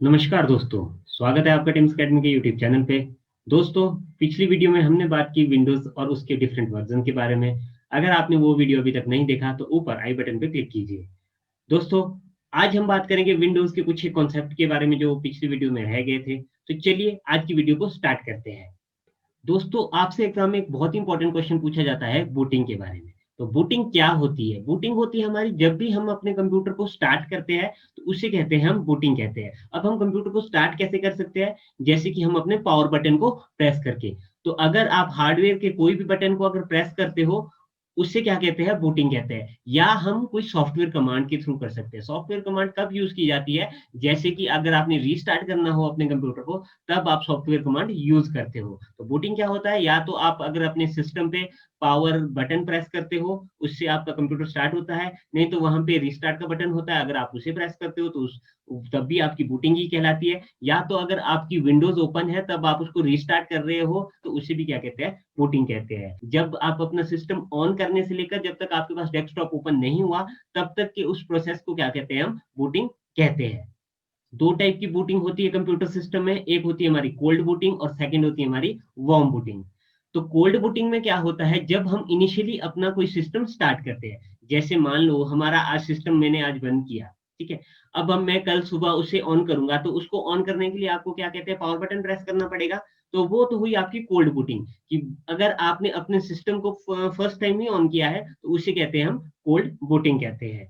नमस्कार दोस्तों, स्वागत है आपका टिम्स अकेडमी के यूट्यूब चैनल पे। दोस्तों, पिछली वीडियो में हमने बात की विंडोज़ और उसके डिफरेंट वर्ज़न के बारे में। अगर आपने वो वीडियो अभी तक नहीं देखा तो ऊपर आई बटन पे क्लिक कीजिए। दोस्तों, आज हम बात करेंगे विंडोज़ के कुछ कॉन्सेप्ट के बारे में जो पिछली वीडियो में रह गए थे। तो चलिए आज की वीडियो को स्टार्ट करते हैं। दोस्तों, आपसे एग्ज़ाम में एक बहुत ही इंपॉर्टेंट क्वेश्चन पूछा जाता है बूटिंग के बारे में। तो बूटिंग क्या होती है? बूटिंग होती है हमारी जब भी हम अपने कंप्यूटर को स्टार्ट करते हैं, तो उसे कहते हैं हम बूटिंग कहते हैं। अब हम कंप्यूटर को स्टार्ट कैसे कर सकते हैं? जैसे कि हम अपने पावर बटन को प्रेस करके। तो अगर आप हार्डवेयर के कोई भी बटन को अगर प्रेस करते हो, उसे क्या कहते हैं? बूटिंग कहते हैं। या हम कोई सॉफ्टवेयर कमांड के थ्रू कर सकते हैं। सॉफ्टवेयर कमांड कब यूज़ की जाती है? जैसे कि अगर आपने रीस्टार्ट करना हो अपने कंप्यूटर को, तब आप सॉफ्टवेयर कमांड यूज़ करते हो। तो बूटिंग क्या होता है? या तो आप अगर अपने सिस्टम पे पावर बटन प्रेस करते हो, उससे आपका कंप्यूटर स्टार्ट होता है, नहीं तो वहाँ पे रिस्टार्ट का बटन होता है, अगर आप उसे प्रेस करते हो तो उस तब भी आपकी बूटिंग ही कहलाती है। या तो अगर आपकी विंडोज़ ओपन है, तब आप उसको रीस्टार्ट कर रहे हो, तो उसे भी क्या कहते हैं? बूटिंग कहते हैं। जब आप अपना सिस्टम ऑन करने से लेकर जब तक आपके पास डेस्कटॉप ओपन नहीं हुआ, तब तक के उस प्रोसेस को क्या कहते हैं? हम बूटिंग कहते हैं। 2 टाइप की बूटिंग होती है कंप्यूटर सिस्टम में, एक होती है हमारी कोल्ड बूटिंग और सेकंड होती है हमारी वार्म बूटिंग। तो कोल्ड बूटिंग में क्या होता है, जब हम इनिशियली अपना कोई सिस्टम स्टार्ट करते हैं, जैसे मान लो हमारा आज सिस्टम मैंने आज बंद किया, ठीक है? अब मैं कल सुबह उसे ऑन करूँगा, तो उसको ऑन करने के लिए आपको क्या कहते हैं, पावर बटन प्रेस करना पड़ेगा। तो वो तो हुई आपकी कोल्ड बूटिंग कि अगर आपने अपने सिस्टम को फर्स्ट टाइम ही ऑन किया है, तो उसे कहते हैं हम कोल्ड बूटिंग कहते हैं।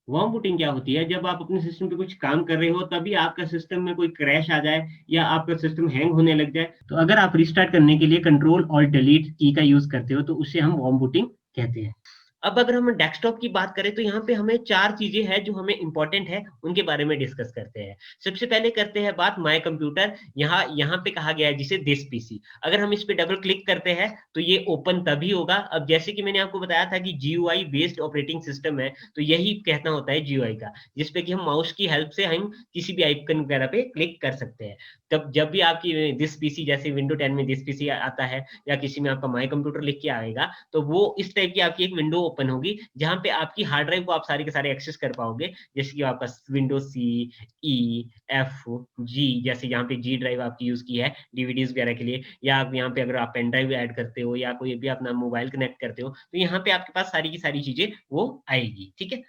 वार्म बूटिंग क्या होती है? जब आप अपने सिस्टम पे कुछ काम कर रहे हो, तभी आपका सिस्टम में कोई क्रैश आ जाए या आपका सिस्टम हैंग होने लग जाए, तो अगर आप रिस्टार्ट करने के लिए कंट्रोल ऑल्ट डिलीट की का यूज़ करते हो, तो उसे हम वार्म बूटिंग कहते हैं। अब अगर हम डेस्कटॉप की बात करें, तो यहाँ पे हमें 4 चीज़ें हैं जो हमें इम्पोर्टेंट है, उनके बारे में डिस्कस करते हैं। सबसे पहले करते हैं बात माय कंप्यूटर, यहाँ यहाँ पे कहा गया है जिसे दिस पीसी। अगर हम इस पे डबल क्लिक करते हैं, तो ये ओपन तभी होगा। अब जैसे कि मैंने आपको बताया था कि जीयूआई बेस्ड ऑपरेटिंग सिस्टम है, तो यही कहना होता है जीयूआई का, जिस पे कि हम माउस की हेल्प से हम किसी भी आइकन वगैरह पे क्लिक कर सकते हैं। तब जब भी आपकी दिस पीसी जैसे विंडो 10 में दिस पीसी आता है या किसी में आपका माय कंप्यूटर लिख के आएगा, तो वो इस टाइप की आपकी एक विंडो ओपन होगी, जहाँ पे आपकी हार्ड ड्राइव को आप सारे के सारे एक्सेस कर पाओगे। जैसे कि आपका विंडो सी, ई, एफ, जी, जैसे यहाँ पे जी ड्राइव आपकी यूज़ की है डीवीडीज़ वगैरह के लिए, या आप यहाँ पे अगर आप पेन ड्राइव ऐड करते हो या कोई भी अपना मोबाइल कनेक्ट करते हो, तो यहाँ पे आपके पास सारी की सारी चीज़ें वो आएगी, ठीक है?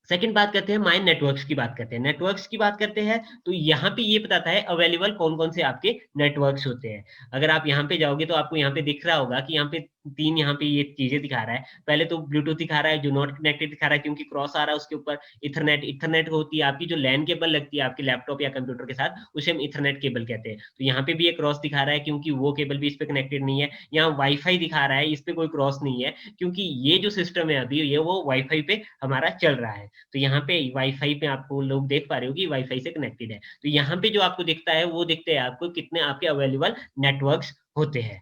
सेकंड बात करते हैं माय नेटवर्क्स की बात करते हैं। नेटवर्क्स की बात करते हैं, तो यहाँ पे ये बताता है अवेलेबल कौन-कौन से आपके नेटवर्क्स होते हैं। अगर आप यहाँ पे जाओगे तो आपको यहाँ पे दिख रहा होगा कि यहाँ पे 3 यहाँ पे ये चीज़ें दिखा रहा है। पहले तो ब्लूटूथ दिखा रहा है, जो नॉट कनेक्टेड दिखा रहा है क्योंकि क्रॉस आ रहा है उसके ऊपर। इथरनेट, इथरनेट होती है आपकी जो लैन केबल लगती है आपके लैपटॉप या कंप्यूटर के साथ, उसे हम इथरनेट केबल कहते हैं। तो यहाँ पे भी एक क्रॉस दिखा रहा है क्योंकि वो केबल भी इस पे कनेक्टेड नहीं है। यहाँ वाई-फाई दिखा रहा है, इस पे कोई क्रॉस नहीं है क्योंकि ये जो सिस्टम है अभी ये वो वाई-फाई पे हमारा चल रहा है। तो यहाँ पे वाईफ़ाई पे आपको लोग देख पा रहे हो कि वाईफ़ाई से कनेक्टेड है। तो यहाँ पे जो आपको दिखता है, वो दिखते हैं आपको कितने आपके अवेलेबल नेटवर्क्स होते हैं।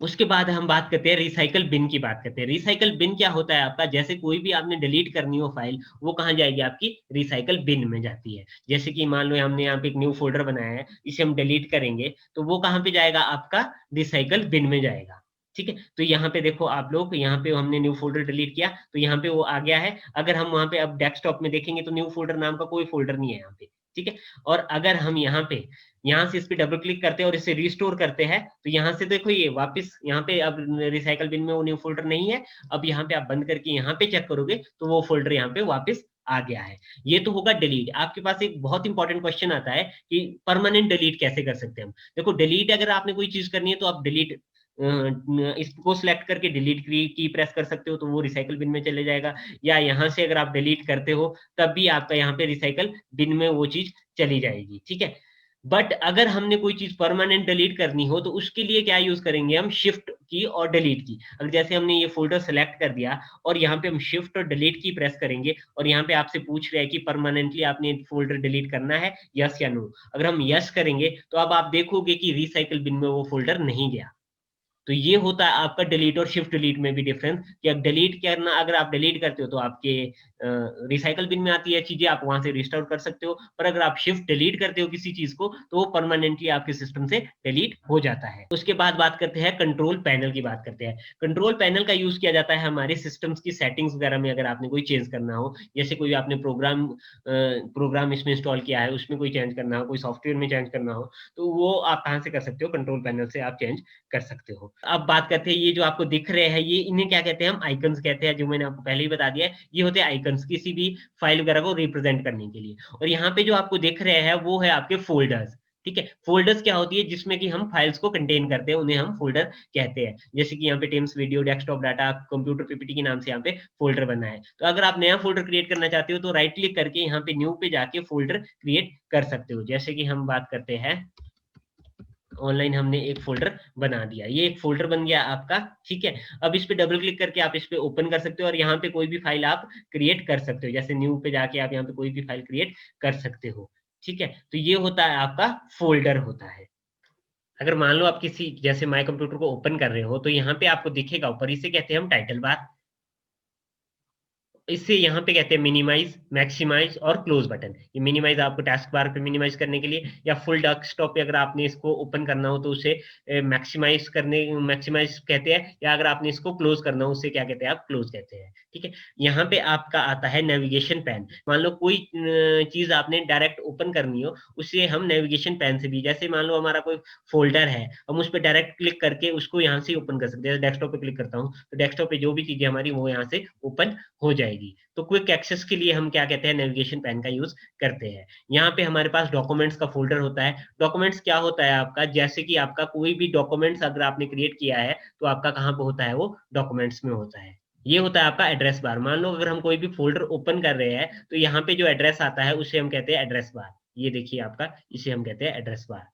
उसके बाद हम बात करते हैं रिसाइकल बिन की बात करते हैं। रिसाइकल बिन क्या होता है आपका? जैसे कोई भी आपने डिलीट करनी हो फ़ाइल, वो कहाँ जाएगी आपकी? रिसाइकल बिन में जाती है। जैसे कि मान लो हमने यहाँ पे एक न्यू फ़ोल्डर बनाया है, इसे हम डिलीट करेंगे, तो वो कहाँ पे जाएगा आपका? रिसाइकल बिन में जाएगा। ठीक है? तो यहाँ पे देखो आप लोग, यहाँ पे हमने न्यू फ़ोल्डर डिलीट किया, तो यहाँ पे वो आ गया है। अगर हम वहाँ पे अब डेस्कटॉप में देखेंगे, तो न्यू फ़ोल्डर नाम का कोई फ़ोल्डर नहीं है यहाँ पे। ठीक है? और अगर हम यहाँ से इस पे डबल क्लिक करते हैं और इसे रिस्टोर करते हैं, तो यहाँ से देखो ये वापस यहाँ पे अब रिसाइकल बिन में वो न्यू फ़ोल्डर नहीं है। अब यहाँ पे आप बंद करके यहाँ पे चेक करोगे, तो वो फ़ोल्डर यहाँ पे वापस आ गया है। ये तो होगा डिलीट। आपके पास एक बहुत इंपॉर्टेंट क्वेश्चन आता है कि परमानेंट डिलीट कैसे कर सकते हैं हम? देखो डिलीट अगर आपने कोई चीज़ करनी है, तो आप डिलीट इसको सिलेक्ट करके डिलीट की प्रेस कर सकते हो, तो वो रिसाइकल बिन में चले जाएगा। या यहाँ से अगर आप डिलीट करते हो, तब भी आपका यहाँ पे रिसाइकल बिन में वो चीज़ चली जाएगी, ठीक है? बट अगर हमने कोई चीज़ परमानेंट डिलीट करनी हो, तो उसके लिए क्या यूज़ करेंगे हम? शिफ्ट की और डिलीट की। अब जैसे हमने ये फ़ोल्डर सेलेक्ट कर दिया और यहाँ पे हम शिफ्ट और डिलीट की प्रेस करेंगे और यहाँ पे आपसे पूछ रहा है कि परमानेंटली आपने फ़ोल्डर डिलीट करना है, यस या नो? अगर हम यस करेंगे, तो अब आप देखोगे कि रिसाइकल बिन में वो फ़ोल्डर नहीं गया। तो ये होता है आपका डिलीट और शिफ्ट डिलीट में भी डिफरेंस, कि अब डिलीट करना, अगर आप डिलीट करते हो तो आपके रिसाइकल बिन में आती है चीजें, आप वहां से रिस्टोर कर सकते हो, पर अगर आप शिफ्ट डिलीट करते हो किसी चीज को तो वो परमानेंटली आपके सिस्टम से डिलीट हो जाता है। उसके बाद बात करते हैं कंट्रोल पैनल की बात करते हैं। कंट्रोल पैनल का यूज किया जाता है हमारे सिस्टम्स की सेटिंग्स वगैरह में, अगर आपने कोई चेंज करना हो, जैसे कोई आपने प्रोग्राम इसमें इंस्टॉल किया है, उसमें कोई चेंज करना हो, कोई सॉफ्टवेयर में चेंज करना हो, तो वो आप कहाँ से कर सकते हो, कंट्रोल पैनल से आप चेंज कर सकते हो। अब बात करते हैं ये जो आपको दिख रहे हैं, ये इन्हें क्या कहते हैं, हम आइकन्स कहते हैं, जो मैंने आपको पहले ही बता दिया है, ये होते हैं आइकन्स किसी भी फाइल वगैरह को रिप्रेजेंट करने के लिए। और यहाँ पे जो आपको दिख रहे हैं वो है आपके फोल्डर्स। ठीक है, फोल्डर्स क्या होती है, जिसमें कि हम फाइल्स को कंटेन करते हैं, उन्हें हम फोल्डर कहते हैं। जैसे कि यहाँ पे teams, video, desktop data, computer, PPT के नाम से यहाँ पे फोल्डर बना है। तो अगर आप नया फोल्डर क्रिएट करना चाहते हो तो राइट क्लिक करके यहाँ पे न्यू पे जाके फोल्डर क्रिएट कर सकते हो। जैसे कि हम बात करते हैं ऑनलाइन, हमने एक फोल्डर बना दिया, ये एक फोल्डर बन गया आपका। ठीक है, अब इस पे डबल क्लिक करके आप इस पे ओपन कर सकते हो और यहाँ पे कोई भी फाइल आप क्रिएट कर सकते हो। जैसे न्यू पे जाके आप यहाँ पे कोई भी फाइल क्रिएट कर सकते हो। ठीक है, तो ये होता है आपका फोल्डर होता है। अगर मान लो आप किसी जैसे माय कंप्यूटर को ओपन कर रहे हो तो यहाँ पे आपको दिखेगा ऊपर, इसे कहते हैं हम टाइटल बार। इससे यहाँ पे कहते हैं मिनिमाइज, मैक्सिमाइज और क्लोज बटन। ये मिनिमाइज आपको टास्क बार पे मिनिमाइज करने के लिए, या फुल डेस्कटॉप पे अगर आपने इसको ओपन करना हो तो उसे मैक्सिमाइज करने, मैक्सिमाइज कहते हैं, या अगर आपने इसको क्लोज करना हो उसे क्या कहते हैं, आप क्लोज कहते हैं। ठीक है, यहाँ पे आपका आता है नेविगेशन पैन। मान लो कोई चीज आपने डायरेक्ट ओपन करनी हो, उसे हम नेविगेशन पैन से भी, जैसे मान लो हमारा कोई फोल्डर है, हम उस पर डायरेक्ट क्लिक करके उसको यहाँ से ओपन कर सकते हैं। डेस्कटॉप पे क्लिक करता हूँ तो डेस्कटॉप पे जो भी चीजें हमारी वो यहाँ से ओपन हो जाएगी। तो क्विक एक्सेस के लिए हम क्या कहते हैं, नेविगेशन पैन का यूज करते हैं। यहाँ पे हमारे पास डॉक्यूमेंट्स का फोल्डर होता है। डॉक्यूमेंट्स क्या होता है आपका, जैसे कि आपका कोई भी डॉक्यूमेंट्स अगर आपने क्रिएट किया है तो आपका कहाँ पे होता है, वो डॉक्यूमेंट्स में होता है। ये होता है आपका एड्रेस बार। मान लो अगर हम कोई भी फोल्डर ओपन कर रहे हैं तो यहाँ पे जो एड्रेस आता है उसे हम कहते हैं एड्रेस बार। ये देखिए आपका, इसे हम कहते हैं एड्रेस बार।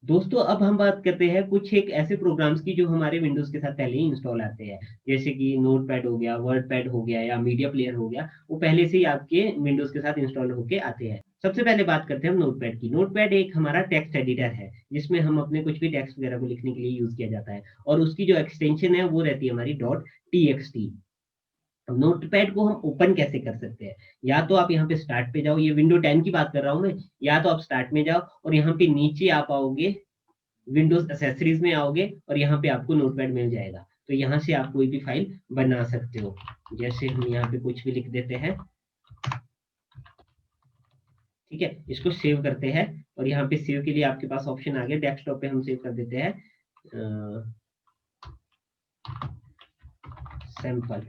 दोस्तों अब हम बात करते हैं कुछ एक ऐसे प्रोग्राम्स की जो हमारे विंडोज के साथ पहले ही इंस्टॉल आते हैं। जैसे कि नोटपैड हो गया, वर्डपैड हो गया, या मीडिया प्लेयर हो गया, वो पहले से ही आपके विंडोज के साथ इंस्टॉल होके आते हैं। सबसे पहले बात करते हैं हम नोटपैड की। नोटपैड एक हमारा टेक्स्ट एडिटर है, जिसमें हम अपने कुछ भी टेक्स्ट वगैरह को लिखने के लिए यूज किया जाता है, और उसकी जो एक्सटेंशन है वो रहती है हमारी डॉट टीएक्सटी। अब नोटपैड को हम ओपन कैसे कर सकते हैं, या तो आप यहाँ पे स्टार्ट पे जाओ, ये विंडो 10 की बात कर रहा हूँ मैं, या तो आप स्टार्ट में जाओ और यहाँ पे नीचे आप आओगे, विंडोज एसेसरीज में आओगे और यहाँ पे आपको नोटपैड मिल जाएगा। तो यहाँ से आप कोई भी फाइल बना सकते हो। जैसे हम यहाँ पे कुछ भी लिख देते हैं, ठीक है, इसको सेव करते हैं, और यहाँ पे सेव के लिए आपके पास ऑप्शन आ गया, डेस्कटॉप पे हम सेव कर देते हैं सैंपल,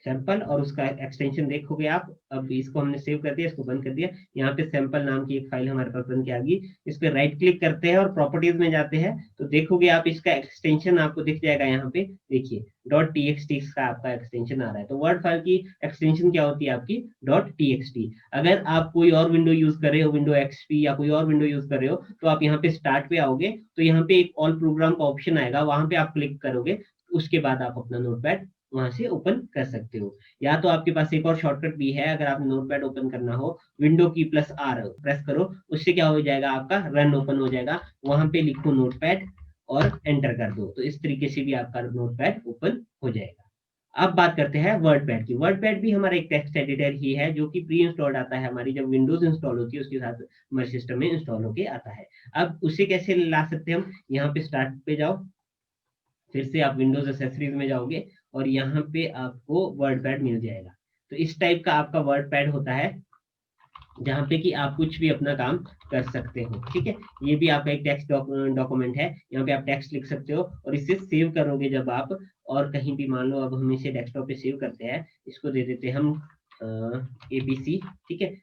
सैंपल, और उसका एक्सटेंशन देखोगे आप। अब इसको हमने सेव कर दिया, इसको बंद कर दिया। यहाँ पे सैंपल नाम की एक फाइल हमारे पास बन के आ गई। इस पे राइट क्लिक करते हैं और प्रॉपर्टीज में जाते हैं, तो देखोगे आप इसका एक्सटेंशन आपको दिख जाएगा। यहाँ पे देखिए डॉट टीएक्सटी का आपका एक्सटेंशन आ रहा है। तो वर्ड फाइल की एक्सटेंशन क्या होती है आपकी, डॉट टीएक्सटी। अगर आप कोई और विंडो यूज कर रहे हो, विंडो एक्सपी या कोई और विंडो यूज कर रहे हो, तो आप यहाँ पे स्टार्ट पे आओगे, तो यहाँ पे एक ऑल प्रोग्राम का ऑप्शन आएगा, वहां पे आप क्लिक करोगे, उसके बाद आप अपना नोटपैड वहां से ओपन कर सकते हो। या तो आपके पास एक और शॉर्टकट भी है, अगर आप नोटपैड ओपन करना हो, विंडो की प्लस आर प्रेस करो, उससे क्या हो जाएगा, आपका रन ओपन हो जाएगा। वहां पे लिखो नोटपैड और एंटर कर दो, तो इस तरीके से भी आपका नोटपैड ओपन हो जाएगा। अब बात करते हैं वर्डपैड की। वर्डपैड भी हमारा एक टेक्स्ट एडिटर ही है, जो कि प्री इंस्टॉल्ड आता है, हमारी जब विंडोज इंस्टॉल होती है उसके साथ हमारे सिस्टम में इंस्टॉल होके आता है। अब उसे कैसे ला सकते हैं हम, यहाँ पे स्टार्ट पे जाओ, फिर से आप विंडोज एसेसरीज में जाओगे और यहाँ पे आपको वर्ड पैड मिल जाएगा। तो इस टाइप का आपका वर्ड पैड होता है, जहाँ पे कि आप कुछ भी अपना काम कर सकते हो। ठीक है, ये भी आपका एक टेक्स्ट डॉक्यूमेंट है, यहाँ पे आप टेक्स्ट लिख सकते हो और इसे सेव करोगे जब आप, और कहीं भी मान लो अब हम इसे डेस्कटॉप पे सेव करते हैं, इसको दे देते हैं हम एबीसी। ठीक है,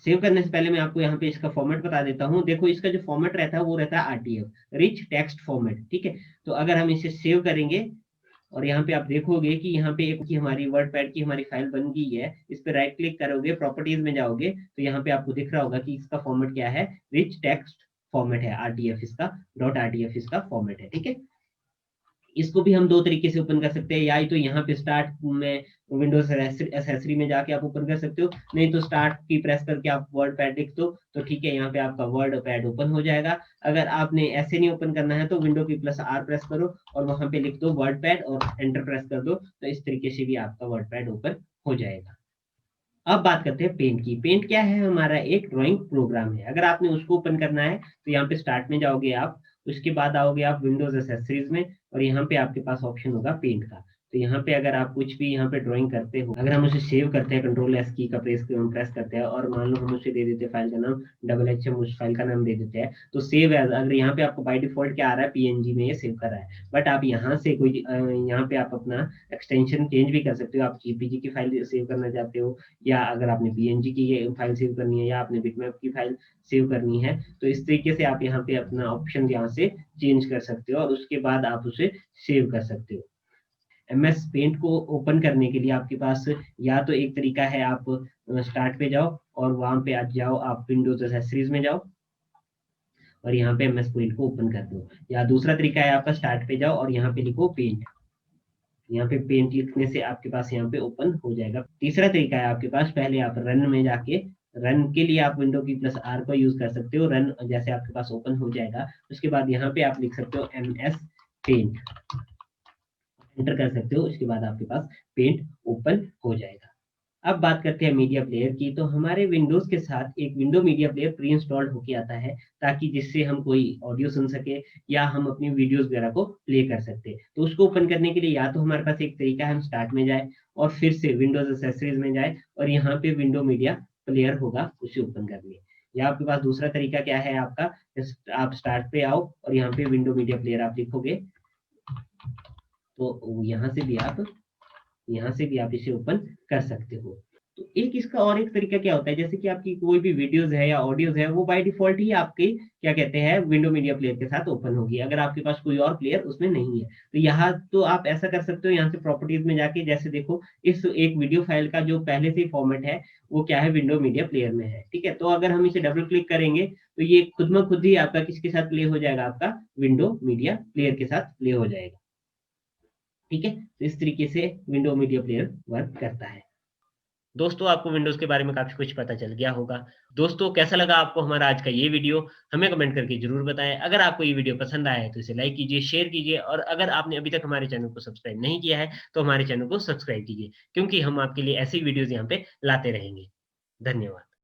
सेव करने से पहले मैं आपको यहाँ पे इसका फॉर्मेट बता देता हूँ। देखो इसका जो फॉर्मेट रहता है वो रहता है आरटीएफ, रिच टेक्स्ट फॉर्मेट। ठीक है, तो अगर हम इसे सेव करेंगे और यहाँ पे आप देखोगे कि यहाँ पे एक की हमारी वर्डपैड की हमारी फाइल बन गई है, इस पे राइट क्लिक करोगे, प्रॉपर्टीज में जाओगे, तो यहाँ पे आपको दिख रहा होगा कि इसका फॉर्मेट क्या है, रिच टेक्स्ट फॉर्मेट है, आरटीएफ इसका, डॉट आरटीएफ इसका फॉर्मेट है। ठीक है, इसको भी हम दो तरीके से ओपन कर सकते हैं, या तो यहाँ पे स्टार्ट में विंडोज एसेसरी में जाके आप ओपन कर सकते हो, नहीं तो स्टार्ट की प्रेस करके आप वर्ड पैड लिख दो तो ठीक है, यहाँ पे आपका वर्ड पैड ओपन हो जाएगा। अगर आपने ऐसे नहीं ओपन करना है तो विंडो की प्लस आर प्रेस करो और वहां पे लिख दो वर्ड पैड और एंटर प्रेस कर दो, तो इस तरीके से भी आपका वर्ड पैड ओपन हो जाएगा। अब बात करते हैं पेंट की। पेंट क्या है? हमारा एक ड्राइंग प्रोग्राम है। अगर आपने उसको ओपन करना है तो यहाँ पे स्टार्ट में जाओगे आप, उसके बाद आओगे आप विंडोज एसेसरीज में और यहाँ पे आपके पास ऑप्शन होगा पेंट का। तो यहाँ पे अगर आप कुछ भी यहाँ पे ड्राइंग करते हो, अगर हम उसे सेव करते हैं कंट्रोल एस की का प्रेस करते हैं और मान लो हम उसे दे देते हैं फाइल का नाम डबल हम उस फाइल का नाम दे देते हैं, तो सेव एज, अगर यहाँ पे आपको बाय डिफॉल्ट क्या आ रहा है, पीएनजी में ये सेव कर रहा है, बट आप यहाँ से कोई यहाँ पे आप अपना एक्सटेंशन चेंज भी कर सकते हो। आप जीपीजी की फाइल सेव करना चाहते हो, या अगर आपने पीएनजी की ये फाइल सेव करनी है, या आपने बिटमैप की फाइल सेव करनी है, तो इस तरीके से आप यहाँ पे अपना ऑप्शन यहाँ से चेंज कर सकते हो और उसके बाद आप उसे सेव कर सकते हो। एमएस पेंट को ओपन करने के लिए आपके पास या तो एक तरीका है, आप स्टार्ट पे जाओ और वहां पे आ जाओ, आप विंडोज एसेसरीज में जाओ और यहाँ पे एमएस पेंट को ओपन कर दो, या दूसरा तरीका है आपका स्टार्ट पे जाओ और यहाँ पे लिखो पेंट, यहाँ पे पेंट लिखने से आपके पास यहाँ पे ओपन हो जाएगा। तीसरा तरीका है आपके पास, पहले आप रन में जाके, रन के लिए आप विंडो की प्लस आर को यूज कर सकते हो। रन जैसे आपके पास ओपन हो जाएगा, उसके बाद यहाँ पे आप लिख सकते हो एमएस पेंट, एंटर कर सकते हो, उसके बाद आपके पास पेंट ओपन हो जाएगा। अब बात करते हैं मीडिया प्लेयर की। तो हमारे विंडोज के साथ एक window media player pre installed होके आता है, ताकि जिससे हम कोई ऑडियो सुन सके या हम अपनी वीडियोस वगैरह को प्ले कर सकते हैं। तो उसको ओपन करने के लिए या तो हमारे पास एक तरीका है, हम स्टार्ट में जाए और फिर से विंडोज एसेसरीज में जाए और यहाँ पे विंडो मीडिया प्लेयर होगा, उसे ओपन कर लिए। या आपके पास दूसरा तरीका क्या है आपका, आप स्टार्ट पे आओ और यहाँ पे विंडो मीडिया प्लेयर आप लिखोगे, तो यहाँ से भी आप इसे ओपन कर सकते हो। तो एक इसका और एक तरीका क्या होता है, जैसे कि आपकी कोई भी वीडियोस है या ऑडियोज है, वो बाय डिफॉल्ट ही आपके क्या कहते हैं विंडो मीडिया प्लेयर के साथ ओपन होगी, अगर आपके पास कोई और प्लेयर उसमें नहीं है। तो यहाँ तो आप ऐसा कर सकते हो, यहाँ से प्रॉपर्टीज में जाके, जैसे देखो इस एक वीडियो फाइल का जो पहले से ही फॉर्मेट है वो क्या है, विंडो मीडिया प्लेयर में है, ठीक है। तो अगर हम इसे डबल क्लिक करेंगे तो ये खुद में खुद ही आपका किसके साथ प्ले हो जाएगा, आपका विंडो मीडिया प्लेयर के साथ प्ले हो जाएगा, ठीक है। तो इस तरीके से विंडो मीडिया प्लेयर वर्क करता है। दोस्तों, आपको विंडोज के बारे में काफी कुछ पता चल गया होगा। दोस्तों, कैसा लगा आपको हमारा आज का ये वीडियो, हमें कमेंट करके जरूर बताएं। अगर आपको ये वीडियो पसंद आया है तो इसे लाइक कीजिए, शेयर कीजिए, और अगर आपने अभी तक हमारे चैनल को सब्सक्राइब नहीं किया है तो हमारे चैनल को सब्सक्राइब कीजिए, क्योंकि हम आपके लिए ऐसी वीडियोज यहाँ पे लाते रहेंगे। धन्यवाद।